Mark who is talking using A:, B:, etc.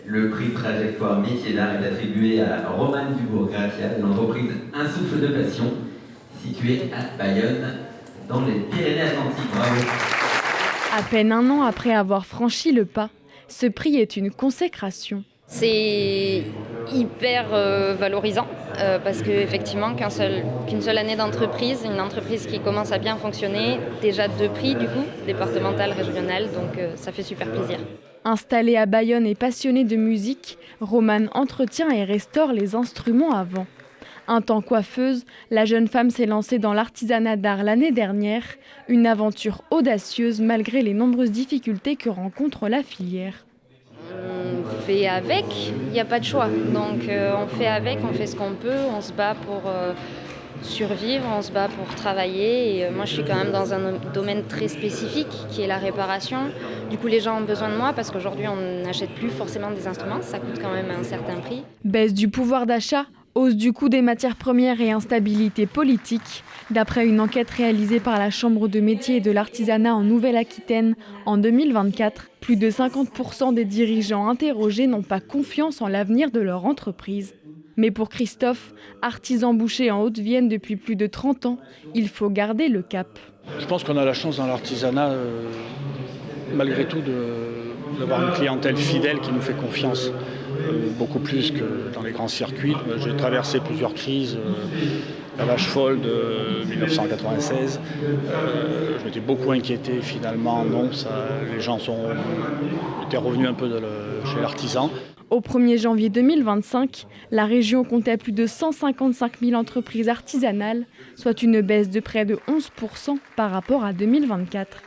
A: Le prix Trajectoire Métiers d'Art est attribué à Romane Dubourg-Gratia de l'entreprise Un Souffle de Passion, située à Bayonne, dans les Pyrénées-Atlantiques. Bravo.
B: À peine un an après avoir franchi le pas, ce prix est une consécration.
C: C'est hyper valorisant parce qu'effectivement qu'une seule année d'entreprise, une entreprise qui commence à bien fonctionner, déjà 2 prix du coup, départemental, régional, donc ça fait super plaisir.
B: Installée à Bayonne et passionnée de musique, Romane entretient et restaure les instruments à vent. Un temps coiffeuse, la jeune femme s'est lancée dans l'artisanat d'art l'année dernière, une aventure audacieuse malgré les nombreuses difficultés que rencontre la filière.
C: On fait avec, il n'y a pas de choix. Donc on fait avec, on fait ce qu'on peut, on se bat pour survivre, on se bat pour travailler. Et moi je suis quand même dans un domaine très spécifique qui est la réparation. Du coup les gens ont besoin de moi parce qu'aujourd'hui on n'achète plus forcément des instruments, ça coûte quand même un certain prix.
B: Baisse du pouvoir d'achat, hausse du coût des matières premières et instabilité politique. D'après une enquête réalisée par la Chambre de métiers et de l'artisanat en Nouvelle-Aquitaine en 2024, plus de 50% des dirigeants interrogés n'ont pas confiance en l'avenir de leur entreprise. Mais pour Christophe, artisan boucher en Haute-Vienne depuis plus de 30 ans, il faut garder le cap.
D: Je pense qu'on a la chance dans l'artisanat, malgré tout, d'avoir une clientèle fidèle qui nous fait confiance. Beaucoup plus que dans les grands circuits. J'ai traversé plusieurs crises, la vache folle de 1996. Je m'étais beaucoup inquiété finalement. Non, les gens étaient revenus un peu chez l'artisan.
B: Au 1er janvier 2025, la région comptait plus de 155 000 entreprises artisanales, soit une baisse de près de 11% par rapport à 2024.